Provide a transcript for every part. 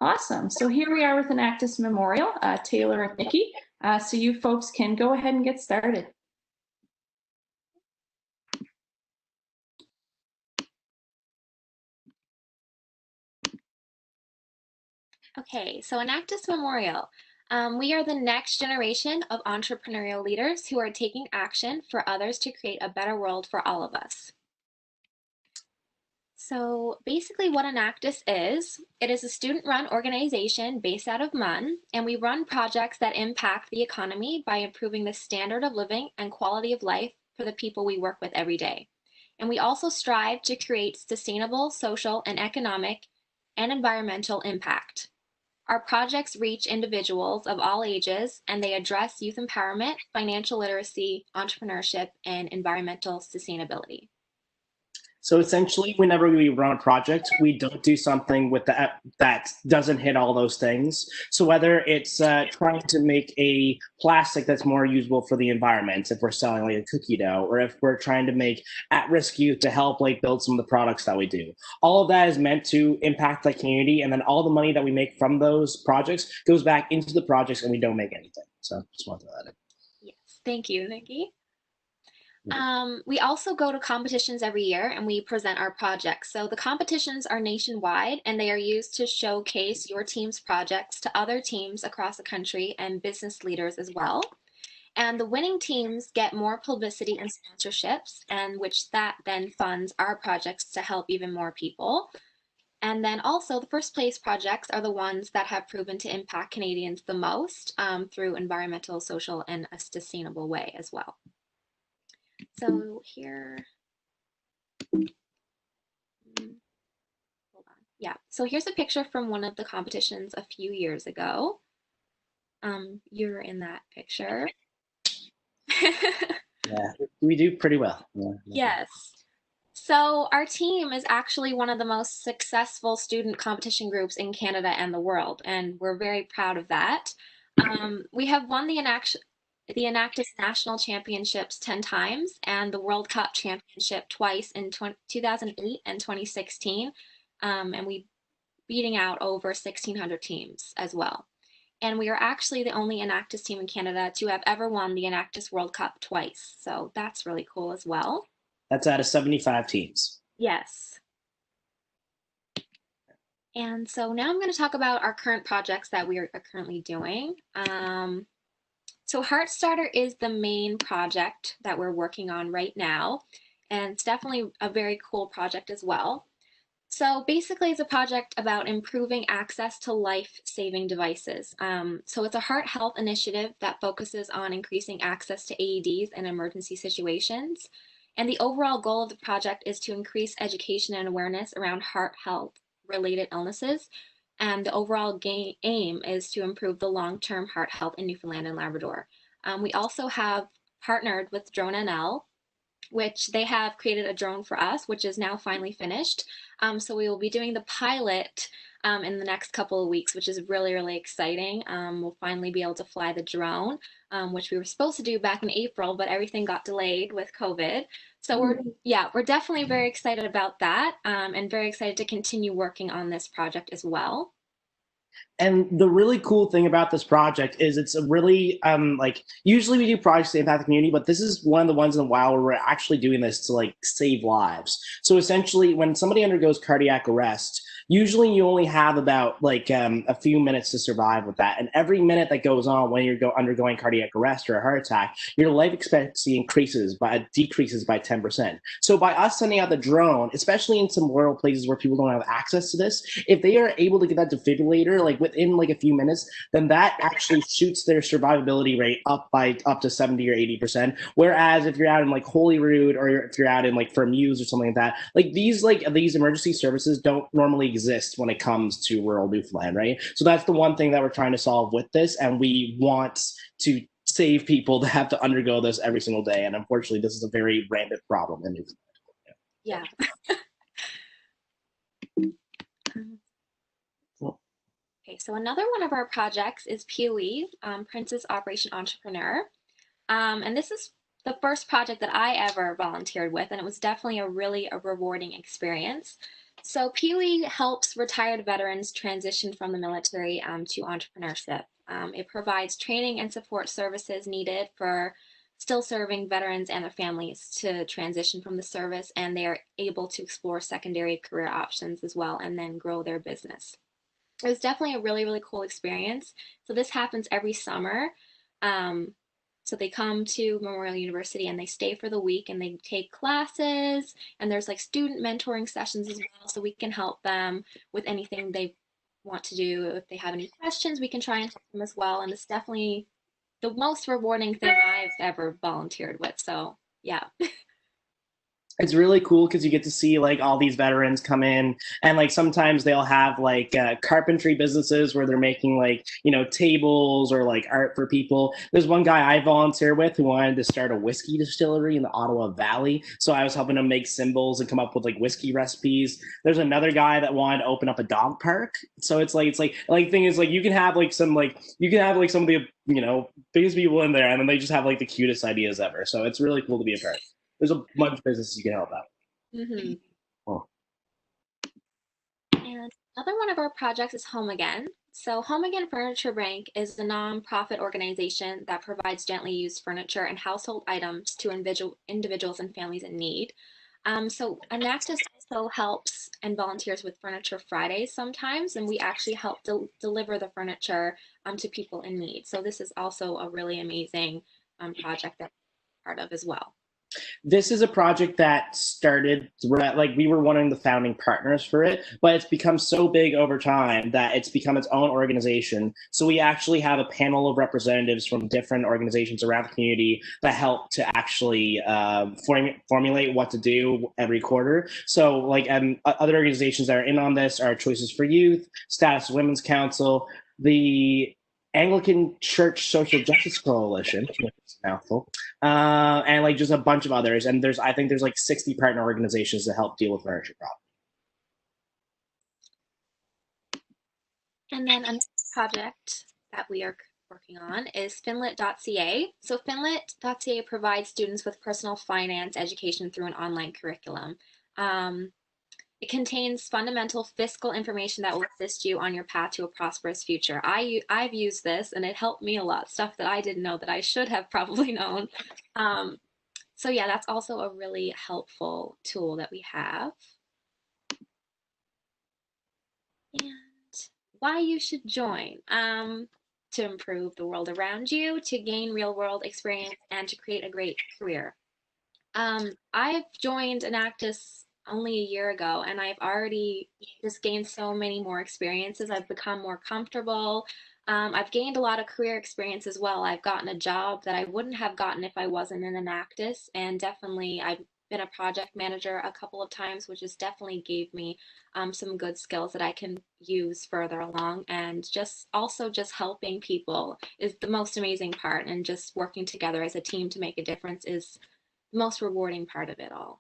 Awesome. So here we are with Enactus Memorial, Taylor and Nikki. So you folks can go ahead and get started. Okay, so Enactus Memorial. We are the next generation of entrepreneurial leaders who are taking action for others to create a better world for all of us. So basically what Enactus is, it is a student-run organization based out of MUN, and we run projects that impact the economy by improving the standard of living and quality of life for the people we work with every day. And we also strive to create sustainable social and economic and environmental impact. Our projects reach individuals of all ages, and they address youth empowerment, financial literacy, entrepreneurship, and environmental sustainability. So essentially, whenever we run a project, we don't do something with that doesn't hit all those things. So whether it's trying to make a plastic that's more usable for the environment, if we're selling like a cookie dough, or if we're trying to make at-risk youth to help like build some of the products that we do, all of that is meant to impact the community, and then all the money that we make from those projects goes back into the projects, and we don't make anything. So just want to throw that in. Yes, thank you, Nikki. We also go to competitions every year and we present our projects. So the competitions are nationwide and they are used to showcase your team's projects to other teams across the country and business leaders as well. And the winning teams get more publicity and sponsorships, and which that then funds our projects to help even more people. And then also the first place projects are the ones that have proven to impact Canadians the most through environmental, social, and a sustainable way as well. So here, hold on. Yeah, so here's a picture from one of the competitions a few years ago. You're in that picture. Yeah, we do pretty well. Yeah. Yes. So our team is actually one of the most successful student competition groups in Canada and the world, and we're very proud of that. We have won the Enactus National Championships 10 times and the World Cup Championship twice in 2008 and 2016. And we beating out over 1,600 teams as well. And we are actually the only Enactus team in Canada to have ever won the Enactus World Cup twice. So that's really cool as well. That's out of 75 teams. Yes. And so now I'm going to talk about our current projects that we are currently doing. So Heartstarter is the main project that we're working on right now, and it's definitely a very cool project as well. So basically it's a project about improving access to life-saving devices. So it's a heart health initiative that focuses on increasing access to AEDs in emergency situations. And the overall goal of the project is to increase education and awareness around heart health related illnesses. And the overall aim is to improve the long-term heart health in Newfoundland and Labrador. We also have partnered with Drone NL, which they have created a drone for us, which is now finally finished. So we will be doing the pilot in the next couple of weeks, which is really, really exciting. We'll finally be able to fly the drone, which we were supposed to do back in April, but everything got delayed with COVID. So we're definitely very excited about that, and very excited to continue working on this project as well. And the really cool thing about this project is it's a really like usually we do projects to impact the community, but this is one of the ones in a while where we're actually doing this to like save lives. So essentially, when somebody undergoes cardiac arrest, usually you only have about like a few minutes to survive with that. And every minute that goes on when you're undergoing cardiac arrest or a heart attack, your life expectancy decreases by 10%. So by us sending out the drone, especially in some rural places where people don't have access to this, if they are able to get that defibrillator like within like a few minutes, then that actually shoots their survivability rate up to 70 or 80%. Whereas if you're out in like Holyrood, or if you're out in like Fermuse or something like that, like these emergency services don't normally exist when it comes to rural Newfoundland, right? So that's the one thing that we're trying to solve with this, and we want to save people to have to undergo this every single day. And unfortunately, this is a very rampant problem in Newfoundland. Yeah. Okay, so another one of our projects is POE, Princess Operation Entrepreneur. And this is the first project that I ever volunteered with, and it was definitely a really rewarding experience. So PWE helps retired veterans transition from the military to entrepreneurship. It provides training and support services needed for still serving veterans and their families to transition from the service, and they are able to explore secondary career options as well and then grow their business. It was definitely a really, really cool experience. So this happens every summer. Um, so they come to Memorial University and they stay for the week and they take classes, and there's like student mentoring sessions as well. So we can help them with anything they want to do. If they have any questions, we can try and help them as well. And it's definitely the most rewarding thing I've ever volunteered with. So yeah. It's really cool because you get to see like all these veterans come in, and like sometimes they'll have like carpentry businesses where they're making like, you know, tables or like art for people. There's one guy I volunteer with who wanted to start a whiskey distillery in the Ottawa Valley, so I was helping him make symbols and come up with like whiskey recipes. There's another guy that wanted to open up a dog park, so it's like thing is like you can have like some of the, you know, biggest people in there, and then they just have like the cutest ideas ever. So it's really cool to be a part. There's a bunch of businesses you can help out. Mm-hmm. Oh. And another one of our projects is Home Again. So Home Again Furniture Bank is a nonprofit organization that provides gently used furniture and household items to individuals and families in need. So Enactus also helps and volunteers with Furniture Fridays sometimes, and we actually help deliver the furniture to people in need. So this is also a really amazing project that we're part of as well. This is a project that started like we were one of the founding partners for it, but it's become so big over time that it's become its own organization. So we actually have a panel of representatives from different organizations around the community that help to actually formulate what to do every quarter. So like other organizations that are in on this are Choices for Youth, Status Women's Council, the Anglican Church Social Justice Coalition, it's a mouthful, and like just a bunch of others. And I think there's like 60 partner organizations that help deal with furniture problems. And then another project that we are working on is Finlit.ca. So Finlit.ca provides students with personal finance education through an online curriculum. It contains fundamental fiscal information that will assist you on your path to a prosperous future. I've used this and it helped me a lot, stuff that I didn't know that I should have probably known. So yeah, that's also a really helpful tool that we have. And why you should join. To improve the world around you, to gain real world experience, and to create a great career. I've joined Enactus only a year ago, and I've already just gained so many more experiences. I've become more comfortable. I've gained a lot of career experience as well. I've gotten a job that I wouldn't have gotten if I wasn't in Enactus, and definitely I've been a project manager a couple of times, which has definitely gave me some good skills that I can use further along. And just also just helping people is the most amazing part, and just working together as a team to make a difference is most rewarding part of it all.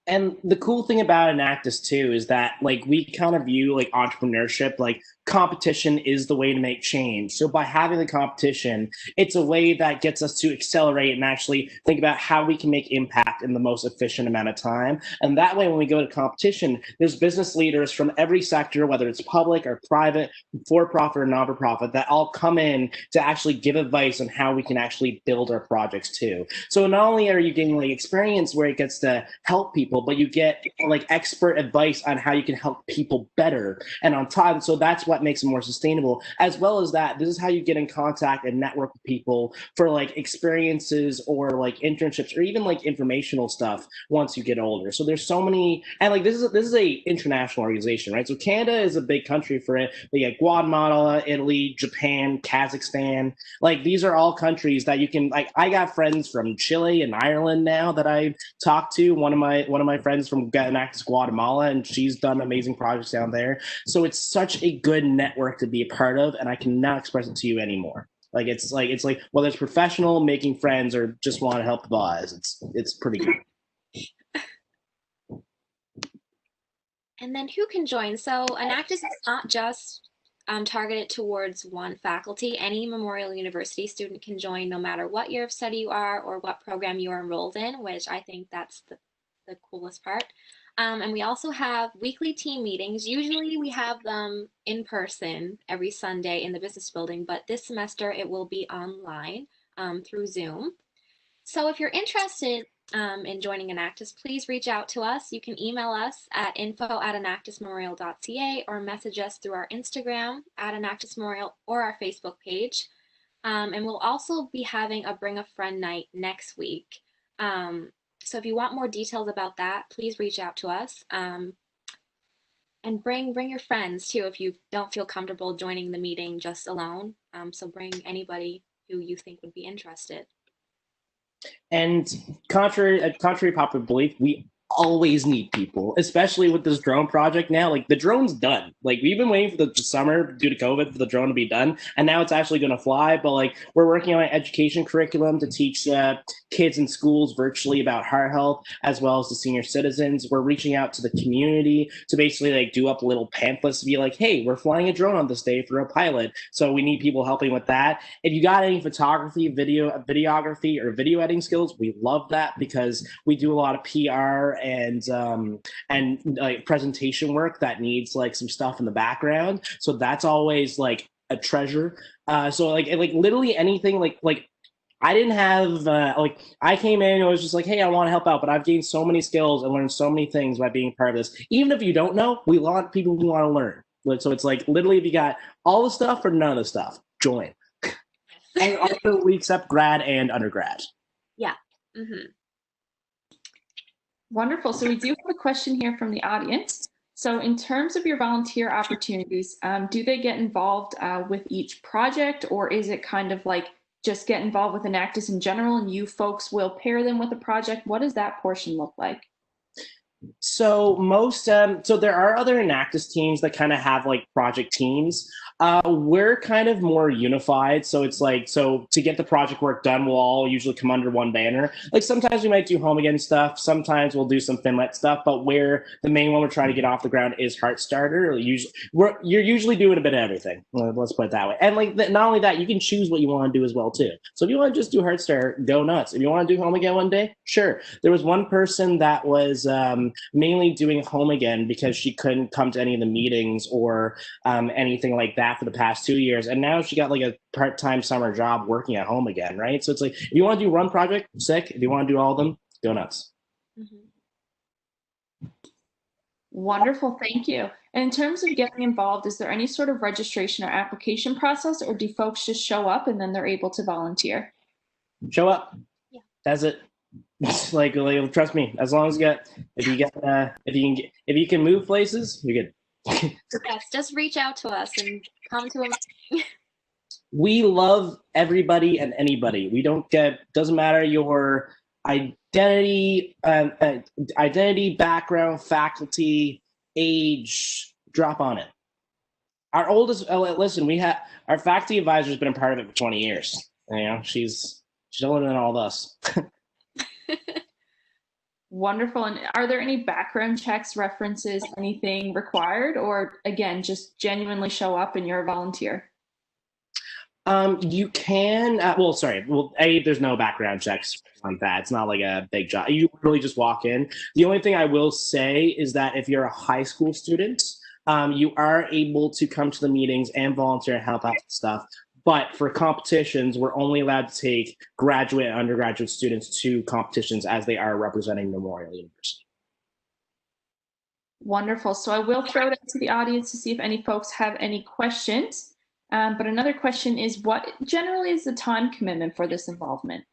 And the cool thing about Enactus too is that like we kind of view like entrepreneurship like competition is the way to make change. So by having the competition, it's a way that gets us to accelerate and actually think about how we can make impact in the most efficient amount of time. And that way, when we go to competition, there's business leaders from every sector, whether it's public or private, for-profit or non-for-profit, that all come in to actually give advice on how we can actually build our projects too. So not only are you getting like experience where it gets to help people, but you get like expert advice on how you can help people better and on time. So that's what makes it more sustainable. As well as that, this is how you get in contact and network with people for like experiences or like internships or even like informational stuff once you get older. So there's so many, and like this is a international organization, right? So Canada is a big country for it. But you got Guatemala, Italy, Japan, Kazakhstan. Like these are all countries that you can like. I got friends from Chile and Ireland now that I talk to. One of my friends from Enactus, Guatemala, and she's done amazing projects down there. So it's such a good network to be a part of, and I cannot express it to you anymore. Like it's like whether it's professional, making friends, or just want to help the cause, it's pretty good. And then who can join? So Enactus is not just targeted towards one faculty. Any Memorial University student can join no matter what year of study you are or what program you are enrolled in, which I think that's the coolest part. And we also have weekly team meetings. Usually we have them in person every Sunday in the business building, but this semester it will be online through Zoom. So if you're interested in joining Enactus, please reach out to us. You can email us at info@enactusmemorial.ca or message us through our Instagram at Enactus Memorial or our Facebook page. And we'll also be having a Bring a Friend night next week. So if you want more details about that, please reach out to us. And bring your friends too if you don't feel comfortable joining the meeting just alone. So bring anybody who you think would be interested. And contrary to popular belief, we always need people, especially with this drone project now. Like, the drone's done. Like, we've been waiting for the summer due to COVID for the drone to be done, and now it's actually going to fly. But like, we're working on an education curriculum to teach kids in schools virtually about heart health, as well as the senior citizens. We're reaching out to the community to basically like do up little pamphlets to be like, hey, we're flying a drone on this day for a pilot, so we need people helping with that. If you got any photography, videography, or video editing skills, we love that, because we do a lot of PR and like presentation work that needs like some stuff in the background. So that's always like a treasure. So like literally anything like I didn't have like, I came in and was just like, hey, I want to help out, but I've gained so many skills and learned so many things by being part of this. Even if you don't know, we want people who want to learn. So it's like, literally, if you got all the stuff or none of the stuff, join. And also, we accept grad and undergrad. Yeah. Mm-hmm. Wonderful. So we do have a question here from the audience. So in terms of your volunteer opportunities, do they get involved with each project, or is it kind of like just get involved with Enactus in general and you folks will pair them with a project? What does that portion look like? So so there are other Enactus teams that kind of have like project teams. We're kind of more unified, so it's like, so to get the project work done, we'll all usually come under one banner. Like, sometimes we might do home again stuff, sometimes we'll do some Finlet stuff, but where the main one we're trying to get off the ground is Heartstarter. You're usually doing a bit of everything. Let's put it that way. And like, not only that, you can choose what you want to do as well too. So if you want to just do Heartstarter, go nuts. If you want to do home again one day, sure. There was one person that was mainly doing home again because she couldn't come to any of the meetings or anything like that for the past 2 years, and now she got like a part-time summer job working at home again, right? So it's like, if you want to do one project, sick. If you want to do all of them, go nuts. Mm-hmm. Wonderful, thank you. And in terms of getting involved, is there any sort of registration or application process, or do folks just show up and then they're able to volunteer? Show up. Yeah. That's it. like trust me, as long as if you can move places, you're good. Yes, just reach out to us and come to a We love everybody and anybody. We don't doesn't matter your identity, background, faculty, age, drop on it. Our oldest, listen, our faculty advisor has been a part of it for 20 years. You know, she's older than all of us. Wonderful. And are there any background checks, references, anything required, or again, just genuinely show up and you're a volunteer? You can, there's no background checks on that. It's not like a big job. You really just walk in. The only thing I will say is that if you're a high school student, you are able to come to the meetings and volunteer and help out with stuff. But for competitions, we're only allowed to take graduate and undergraduate students to competitions as they are representing Memorial University. Wonderful. So I will throw it out to the audience to see if any folks have any questions. But another question is, what generally is the time commitment for this involvement?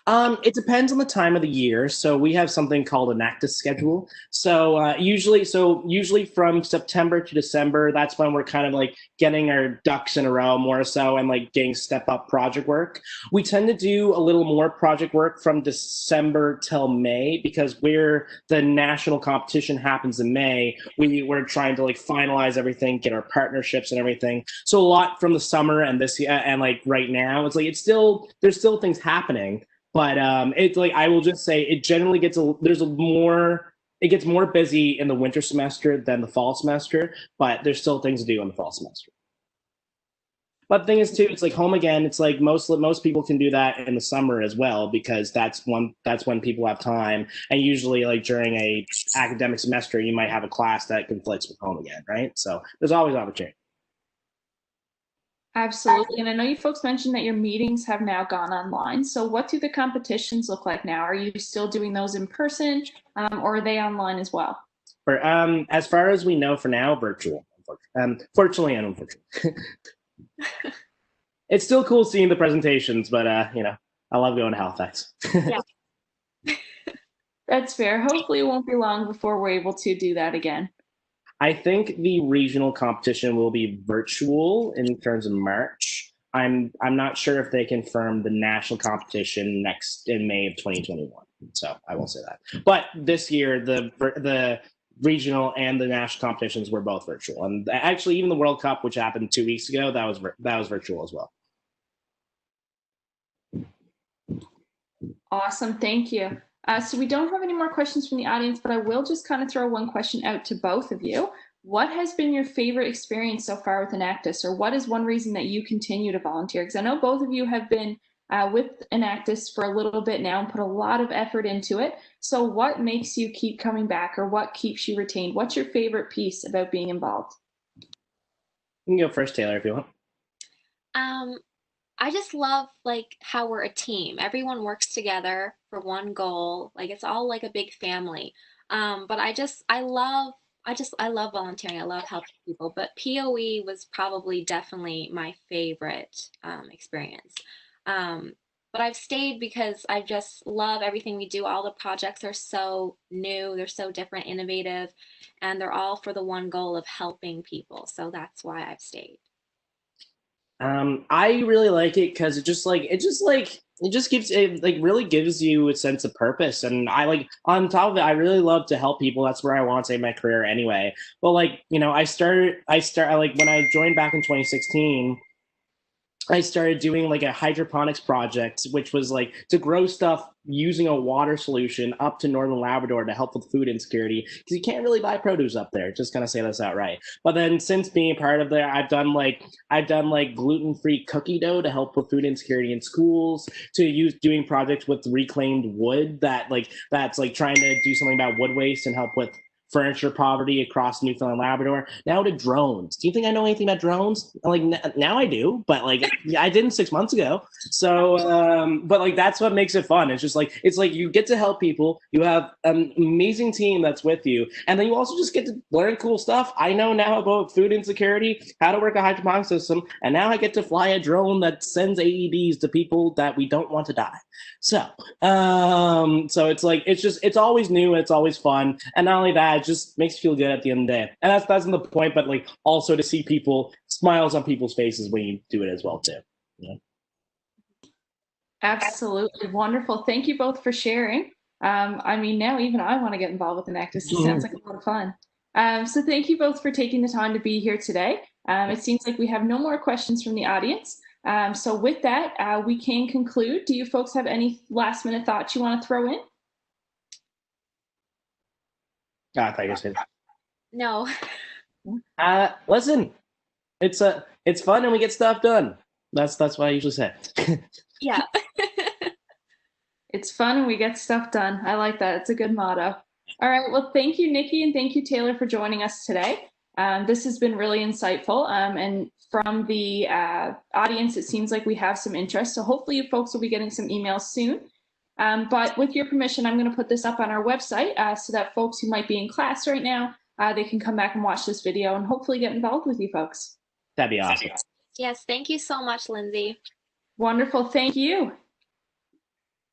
It depends on the time of the year. So we have something called Enactus schedule. So usually from September to December, that's when we're kind of like getting our ducks in a row more so and like getting step up project work. We tend to do a little more project work from December till May because the national competition happens in May. We're trying to like finalize everything, get our partnerships and everything. So a lot from the summer and this and like right now, it's like there's still things happening. But it's like, I will just say it generally gets it gets more busy in the winter semester than the fall semester, but there's still things to do in the fall semester. But the thing is too, it's like home again. It's like most people can do that in the summer as well because that's when people have time. And usually, like during a academic semester, you might have a class that conflicts with home again, right? So there's always opportunity. Absolutely. And I know you folks mentioned that your meetings have now gone online. So what do the competitions look like now? Are you still doing those in person, or are they online as well? For as far as we know for now, virtual. Fortunately and unfortunately. It's still cool seeing the presentations, but I love going to Halifax. Yeah. That's fair. Hopefully it won't be long before we're able to do that again. I think the regional competition will be virtual in terms of March. I'm not sure if they confirm the national competition next in May of 2021. So I won't say that. But this year, the regional and the national competitions were both virtual, and actually even the World Cup, which happened 2 weeks ago, that was virtual as well. Awesome. Thank you. So we don't have any more questions from the audience, but I will just kind of throw one question out to both of you. What has been your favorite experience so far with Enactus, or what is one reason that you continue to volunteer? Because I know both of you have been with Enactus for a little bit now and put a lot of effort into it. So what makes you keep coming back, or what keeps you retained? What's your favorite piece about being involved? You can go first, Taylor, if you want. I just love like how we're a team. Everyone works together for one goal. Like it's all like a big family. But I love volunteering. I love helping people. But POE was probably definitely my favorite experience. But I've stayed because I just love everything we do. All the projects are so new, they're so different, innovative, and they're all for the one goal of helping people. So that's why I've stayed. I really like it because it just gives it like really gives you a sense of purpose. And I like on top of it, I really love to help people. That's where I want to say my career anyway. But like, I like when I joined back in 2016, I started doing like a hydroponics project, which was like to grow stuff using a water solution up to northern Labrador to help with food insecurity because you can't really buy produce up there. Just gonna say this outright. But then since being a part of that, I've done like gluten-free cookie dough to help with food insecurity in schools. To use doing projects with reclaimed wood that's like trying to do something about wood waste and help with furniture poverty across Newfoundland, Labrador. Now to drones. Do you think I know anything about drones? Like now I do, but like I didn't 6 months ago. So, but like that's what makes it fun. It's like you get to help people. You have an amazing team that's with you, and then you also just get to learn cool stuff. I know now about food insecurity, how to work a hydroponic system, and now I get to fly a drone that sends AEDs to people that we don't want to die. So, so it's like it's always new, it's always fun, and not only that, it just makes you feel good at the end of the day. And that's the point, but like also to see people smiles on people's faces when you do it as well too. Yeah. Absolutely wonderful. Thank you both for sharing. I mean, now even I want to get involved with Enactus. It sounds like a lot of fun. So thank you both for taking the time to be here today. It seems like we have no more questions from the audience. So with that, we can conclude. Do you folks have any last minute thoughts you want to throw in? I thought you were saying. No. Listen, it's fun and we get stuff done. That's what I usually say. Yeah. It's fun and we get stuff done. I like that. It's a good motto. All right. Well, thank you, Nikki, and thank you, Taylor, for joining us today. This has been really insightful. And from the audience, it seems like we have some interest. So hopefully you folks will be getting some emails soon. But with your permission, I'm going to put this up on our website so that folks who might be in class right now, they can come back and watch this video and hopefully get involved with you folks. That'd be awesome. Yes. Thank you so much, Lindsay. Wonderful. Thank you.